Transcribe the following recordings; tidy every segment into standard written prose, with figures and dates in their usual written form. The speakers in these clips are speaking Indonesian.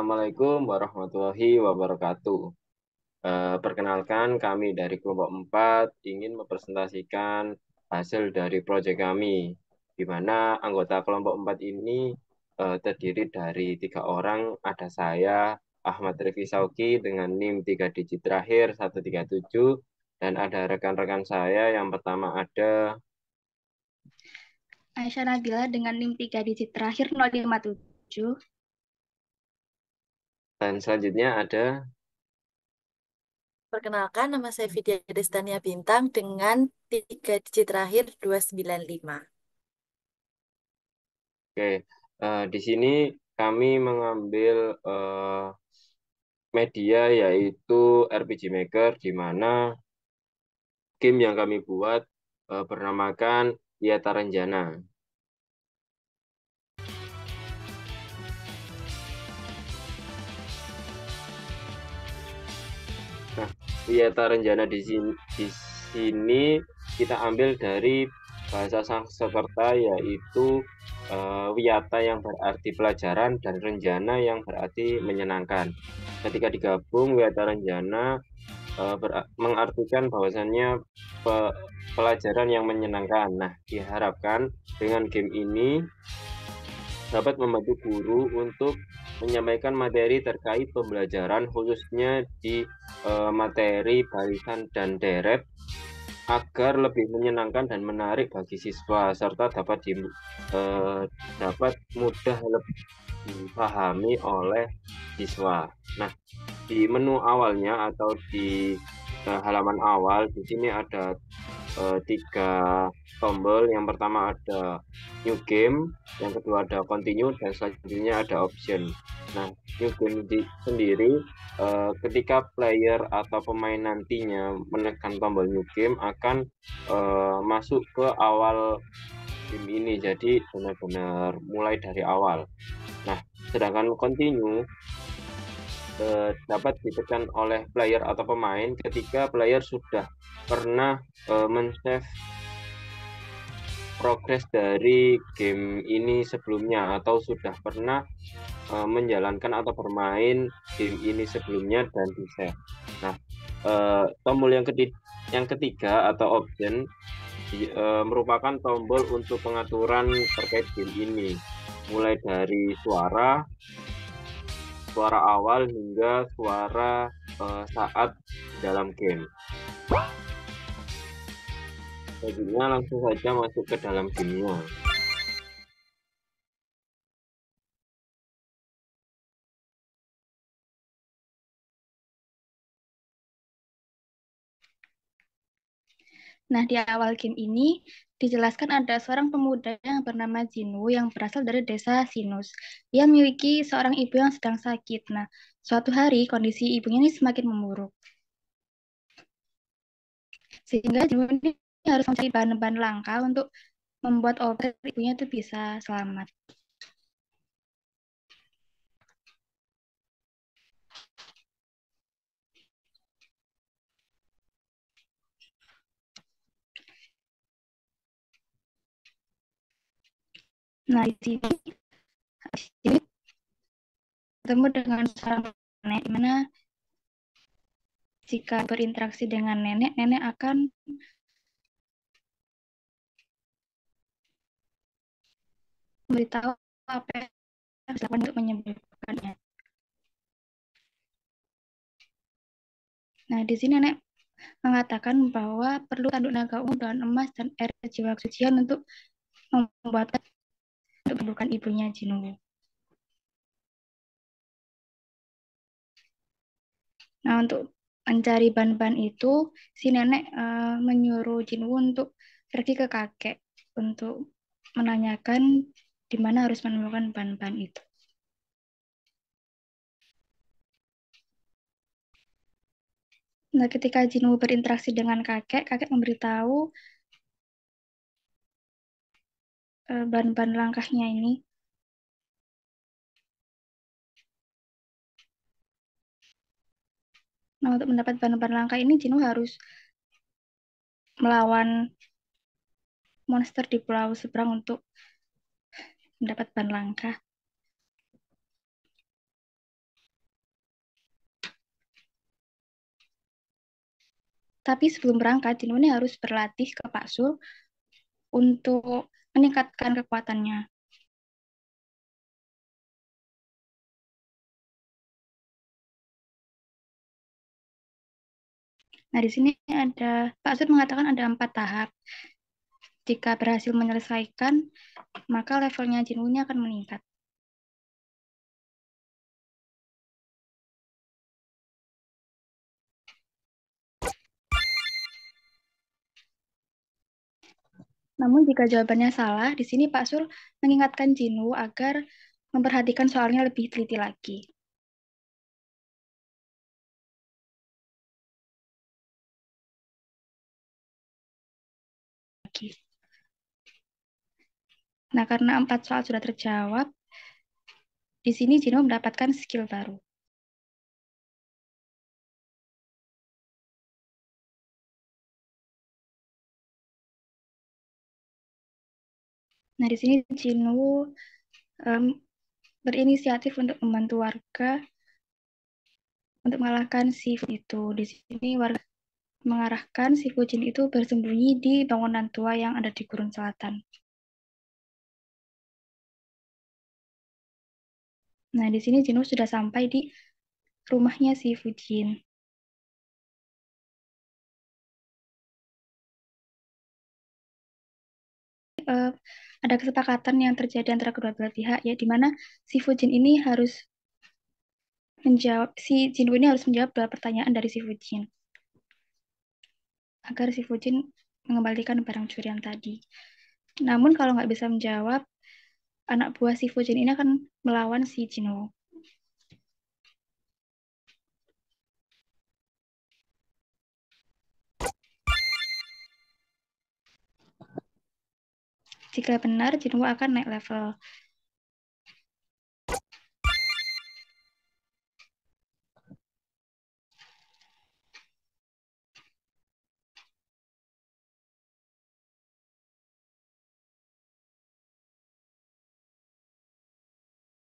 Assalamualaikum warahmatullahi wabarakatuh. Perkenalkan, kami dari kelompok 4 ingin mempresentasikan hasil dari proyek kami, di mana anggota kelompok 4 ini terdiri dari 3 orang. Ada saya, Ahmad Rifki Sauki, dengan NIM 3 digit terakhir 137, dan ada rekan-rekan saya. Yang pertama ada, Aisyah Nabila dengan NIM 3 digit terakhir 057. dan selanjutnya ada. Perkenalkan, nama saya Vidya Destania Bintang dengan 3 digit terakhir 295. Oke, di sini kami mengambil media yaitu RPG Maker, di mana game yang kami buat bernamakan Yata Renjana. Nah, Yata Renjana di sini kita ambil dari bahasa Sanskerta, yaitu Wiyata yang berarti pelajaran dan Renjana yang berarti menyenangkan. Ketika digabung, Wiyata Renjana mengartikan bahwasannya pelajaran yang menyenangkan. Nah, diharapkan dengan game ini dapat membantu guru untuk menyampaikan materi terkait pembelajaran, khususnya di materi barisan dan deret, agar lebih menyenangkan dan menarik bagi siswa, serta dapat mudah dipahami oleh siswa. Nah, di menu awalnya atau di halaman awal di sini ada 3 tombol. Yang pertama ada new game, yang kedua ada continue, dan selanjutnya ada option. Nah, new game sendiri, ketika player atau pemain nantinya menekan tombol new game akan masuk ke awal game ini, jadi benar-benar mulai dari awal. Nah, sedangkan continue dapat ditekan oleh player atau pemain ketika player sudah pernah men-save progres dari game ini sebelumnya, atau sudah pernah menjalankan atau bermain game ini sebelumnya dan di-save. Nah, tombol yang ketiga atau option merupakan tombol untuk pengaturan terkait game ini, mulai dari suara awal hingga suara saat dalam game. Selanjutnya langsung saja masuk ke dalam gamenya. Nah, di awal game ini dijelaskan ada seorang pemuda yang bernama Jinwoo yang berasal dari desa Sinus. Ia memiliki seorang ibu yang sedang sakit. Nah, suatu hari kondisi ibunya ini semakin memburuk. Sehingga Jinwoo ini harus mencari bahan-bahan langka untuk membuat obat ibunya itu bisa selamat. Nah, di sini bertemu dengan seorang nenek, di mana jika berinteraksi dengan nenek, nenek akan memberitahu apa yang harus dilakukan untuk menyembuhkannya. Nah, di sini nenek mengatakan bahwa perlu tanduk naga ungu, daun emas, dan air jiwa kesucian untuk membuat untuk menyembuhkan ibunya Jinwoo. Nah, untuk mencari bahan-bahan itu, si nenek menyuruh Jinwoo untuk pergi ke kakek untuk menanyakan di mana harus menemukan bahan-bahan itu. Nah, ketika Jinwoo berinteraksi dengan kakek, kakek memberitahu bahan-bahan langkahnya ini. Nah, untuk mendapat bahan-bahan langka ini, Jinwoo harus melawan monster di pulau seberang untuk mendapat bahan langka. Tapi sebelum berangkat, Jinwoo ini harus berlatih ke Pak Sul untuk meningkatkan kekuatannya. Nah, di sini ada Pak Sul mengatakan ada 4 tahap. Jika berhasil menyelesaikan, maka levelnya Jinwoo ini akan meningkat. Namun jika jawabannya salah, di sini Pak Sul mengingatkan Jinwoo agar memperhatikan soalnya lebih teliti lagi. Nah, karena 4 soal sudah terjawab, di sini Jinwoo mendapatkan skill baru. Nah, di sini Jinwoo berinisiatif untuk membantu warga untuk mengalahkan si Fujin itu. Di sini warga mengarahkan si Fujin itu bersembunyi di bangunan tua yang ada di Gurun Selatan. Nah, di sini Jinwoo sudah sampai di rumahnya si Fujin. Eh, ada kesepakatan yang terjadi antara kedua belah pihak, ya, di mana si Fujin ini harus menjawab, si Jinwoo ini harus menjawab 2 pertanyaan dari si Fujin agar si Fujin mengembalikan barang curian tadi. Namun kalau nggak bisa menjawab, anak buah si Fujin ini akan melawan si Jinwoo. Jika benar, Jinwoo akan naik level.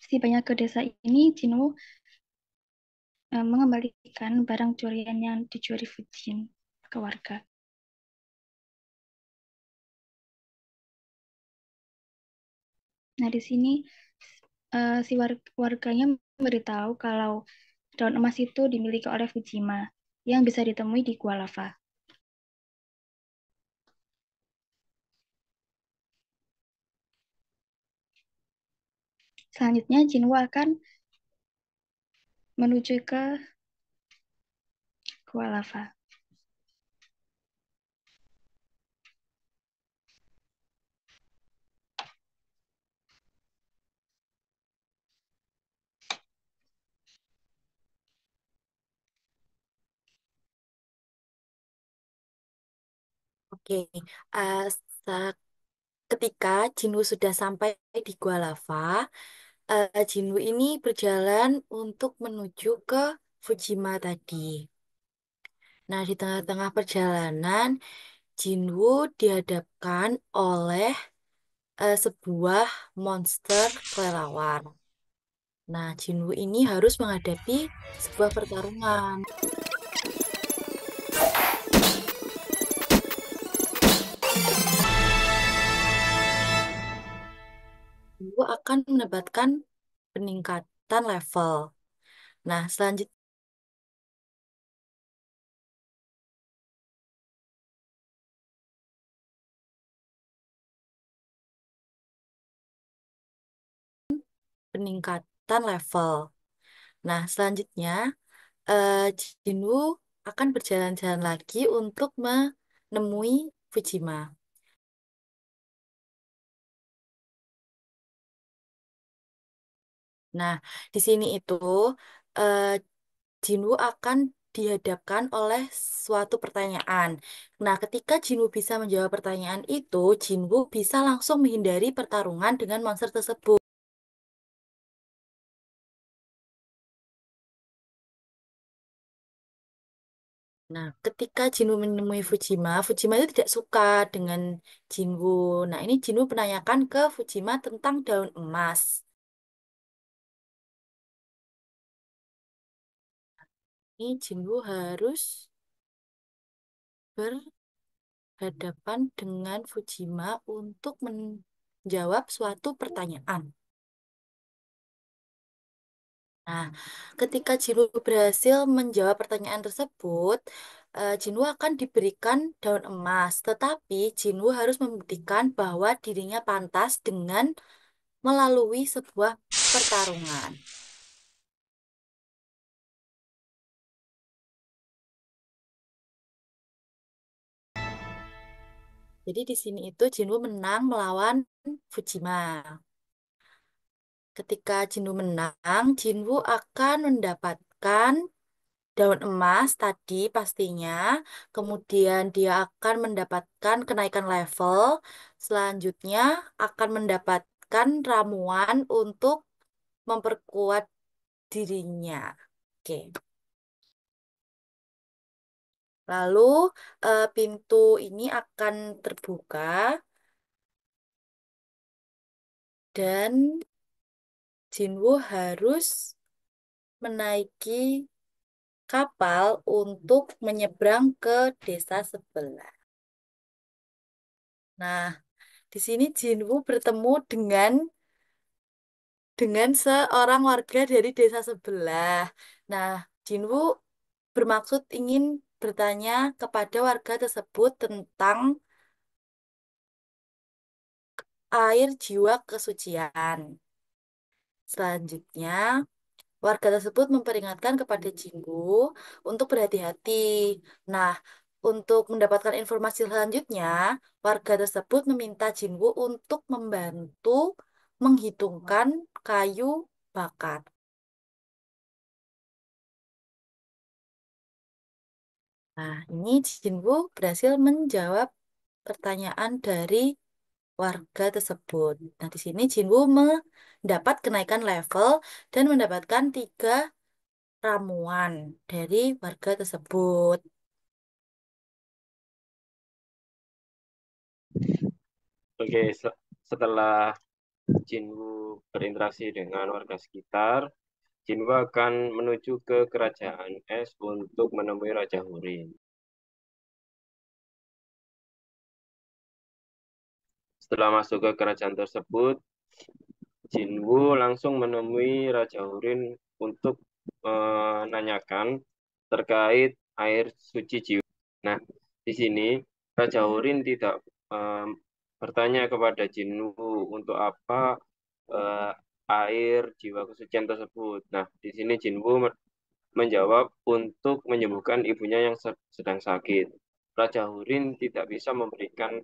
Setibanya ke desa ini, Jinwoo mengembalikan barang curian yang dicuri Fujin ke warga. Nah, di sini si warganya memberitahu kalau daun emas itu dimiliki oleh Fujima yang bisa ditemui di Gua Lava. Selanjutnya, Jinwoo akan menuju ke Gua Lava. Oke, eh, sa- ketika Jinwoo sudah sampai di Gua Lava, Jinwoo ini berjalan untuk menuju ke Fujima tadi. Nah, di tengah-tengah perjalanan, Jinwoo dihadapkan oleh sebuah monster kelelawar. Nah, Jinwoo ini harus menghadapi sebuah pertarungan. Jinwoo akan mendapatkan peningkatan level. Nah, selanjutnya peningkatan level. Nah, selanjutnya eh, Jinwoo akan berjalan-jalan lagi untuk menemui Fujima. Nah, di sini itu eh, Jinwoo akan dihadapkan oleh suatu pertanyaan. Nah, ketika Jinwoo bisa menjawab pertanyaan itu, Jinwoo bisa langsung menghindari pertarungan dengan monster tersebut. Nah, ketika Jinwoo menemui Fujima, Fujima itu tidak suka dengan Jinwoo. Nah, ini Jinwoo menanyakan ke Fujima tentang daun emas. Ini Jinwoo harus berhadapan dengan Fujima untuk menjawab suatu pertanyaan. Nah, ketika Jinwoo berhasil menjawab pertanyaan tersebut, Jinwoo akan diberikan daun emas. Tetapi Jinwoo harus membuktikan bahwa dirinya pantas dengan melalui sebuah pertarungan. Jadi di sini itu Jinwoo menang melawan Fujima. Ketika Jinwoo menang, Jinwoo akan mendapatkan daun emas tadi pastinya. Kemudian dia akan mendapatkan kenaikan level. Selanjutnya akan mendapatkan ramuan untuk memperkuat dirinya. Oke. Lalu pintu ini akan terbuka dan Jinwoo harus menaiki kapal untuk menyeberang ke desa sebelah. Nah, di sini Jinwoo bertemu dengan seorang warga dari desa sebelah. Nah, Jinwoo bermaksud ingin bertanya kepada warga tersebut tentang air jiwa kesucian. Selanjutnya, warga tersebut memperingatkan kepada Jinwoo untuk berhati-hati. Nah, untuk mendapatkan informasi selanjutnya, warga tersebut meminta Jinwoo untuk membantu menghitungkan kayu bakar. Nah, ini Jinwoo berhasil menjawab pertanyaan dari warga tersebut. Nah, di sini Jinwoo mendapat kenaikan level dan mendapatkan 3 ramuan dari warga tersebut. Oke, setelah Jinwoo berinteraksi dengan warga sekitar, Jinwoo akan menuju ke kerajaan es untuk menemui Raja Hurin. Setelah masuk ke kerajaan tersebut, Jinwoo langsung menemui Raja Hurin untuk menanyakan terkait air suci jiwa. Nah, di sini Raja Hurin tidak bertanya kepada Jinwoo untuk apa eh, air jiwa kesucian tersebut. Nah, di sini Jinwoo menjawab untuk menyembuhkan ibunya yang sedang sakit. Raja Hurin tidak bisa memberikan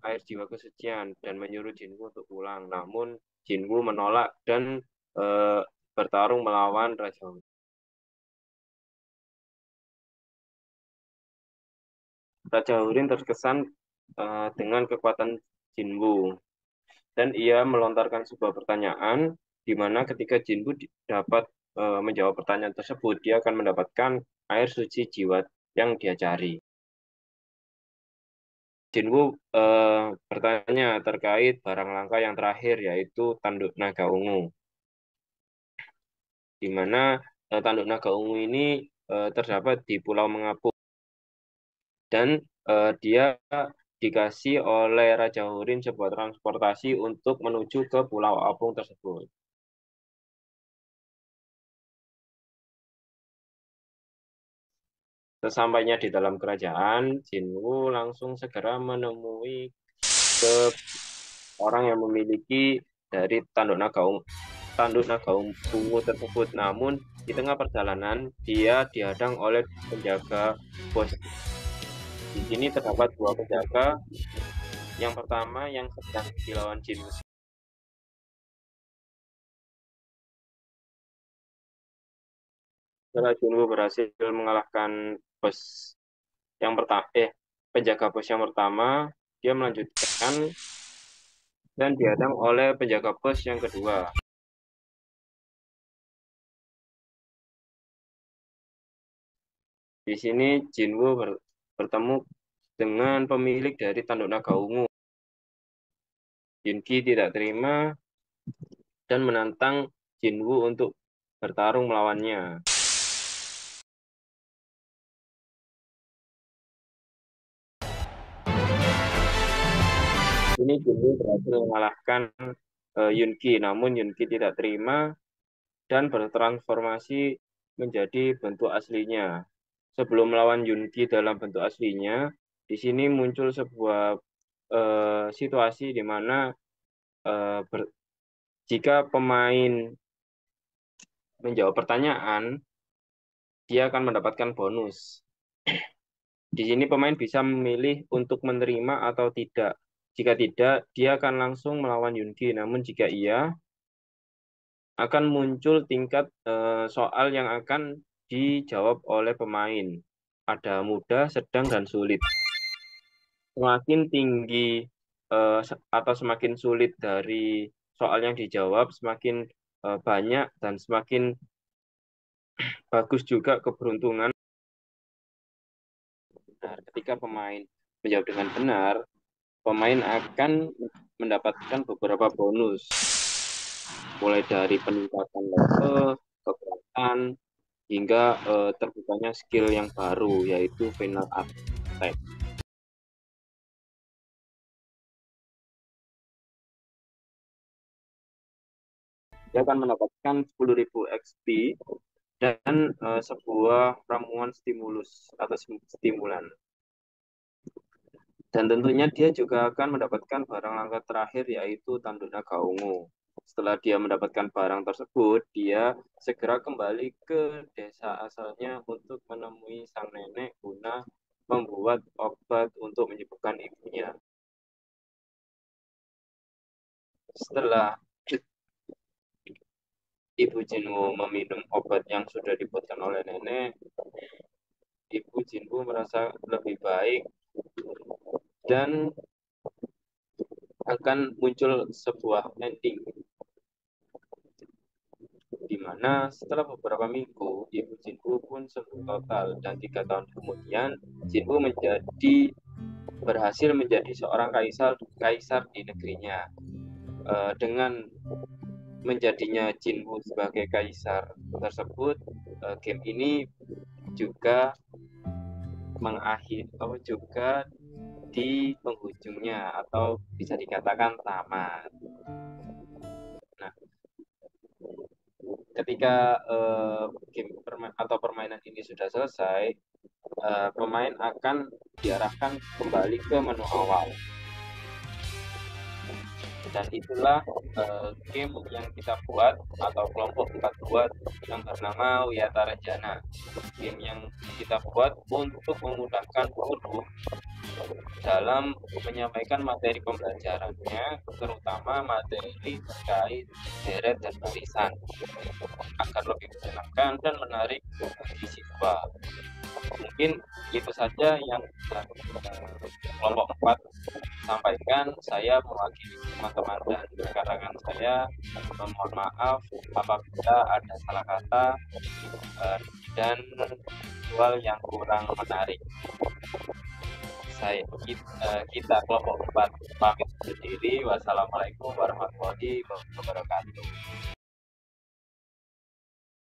air jiwa kesucian dan menyuruh Jinwoo untuk pulang. Namun Jinwoo menolak dan uh, bertarung melawan Raja Hurin. Raja Hurin terkesan dengan kekuatan Jinwoo dan ia melontarkan sebuah pertanyaan di mana ketika Jinwoo dapat menjawab pertanyaan tersebut, dia akan mendapatkan air suci jiwa yang dia cari. Jinwoo bertanya terkait barang langka yang terakhir yaitu tanduk naga ungu, di mana tanduk naga ungu ini terdapat di Pulau Mengapung dan dia dikasih oleh Raja Hurin sebuah transportasi untuk menuju ke Pulau Apung tersebut. Sesampainya di dalam kerajaan, Jinwoo langsung segera menemui ke orang yang memiliki dari tanduk naga ungu tersebut. Namun di tengah perjalanan dia dihadang oleh penjaga pos. Di sini terdapat 2 penjaga. Yang pertama yang sedang dilawan Jinwoo. Setelah Jinwoo berhasil mengalahkan bos yang pertama, penjaga bos yang pertama, dia melanjutkan dan dihadang oleh penjaga pos yang kedua. Di sini Jinwoo bertemu dengan pemilik dari tanduk naga ungu. Jinki tidak terima dan menantang Jinwoo untuk bertarung melawannya. sini Jinwoo berhasil mengalahkan Yoongi, namun Yoongi tidak terima dan bertransformasi menjadi bentuk aslinya. Sebelum melawan Yoongi dalam bentuk aslinya, di sini muncul sebuah situasi di mana jika pemain menjawab pertanyaan, dia akan mendapatkan bonus. Di sini pemain bisa memilih untuk menerima atau tidak. Jika tidak, dia akan langsung melawan Yoongi. Namun jika iya, akan muncul tingkat soal yang akan dijawab oleh pemain. Ada mudah, sedang, dan sulit. Semakin tinggi atau semakin sulit dari soal yang dijawab, semakin banyak dan semakin bagus juga keberuntungan. Ketika pemain menjawab dengan benar, pemain akan mendapatkan beberapa bonus, mulai dari peningkatan level, kekuatan, hingga terbukanya skill yang baru, yaitu final attack. Dia akan mendapatkan 10.000 XP dan sebuah ramuan stimulus atau stimulan. Dan tentunya dia juga akan mendapatkan barang langka terakhir, yaitu tanduk naga ungu. Setelah dia mendapatkan barang tersebut, dia segera kembali ke desa asalnya untuk menemui sang nenek guna membuat obat untuk menyembuhkan ibunya. Setelah Ibu Jinwoo meminum obat yang sudah dibuatkan oleh nenek, Ibu Jinwoo merasa lebih baik dan akan muncul sebuah ending di mana setelah beberapa minggu Ibu Jinwoo pun sembuh total, dan 3 tahun kemudian Jinwoo berhasil menjadi seorang kaisar di negerinya. Dengan menjadinya Jinwoo sebagai kaisar tersebut, game ini juga juga di penghujungnya atau bisa dikatakan tamat. Nah, ketika game atau permainan ini sudah selesai, pemain akan diarahkan kembali ke menu awal. Dan itulah game yang kita buat atau kelompok kita buat yang bernama Wiyata Renjana. Game yang kita buat untuk memudahkan guru dalam menyampaikan materi pembelajarannya, terutama materi terkait deret dan barisan, agar lebih menyenangkan dan menarik bagi siswa. Mungkin itu saja yang kelompok 4 sampaikan. Saya mewakili teman-teman dan rekan-rekan saya mohon maaf apabila ada salah kata dan visual yang kurang menarik. Kita kelompok 4 pamit sendiri. Wassalamualaikum warahmatullahi wabarakatuh.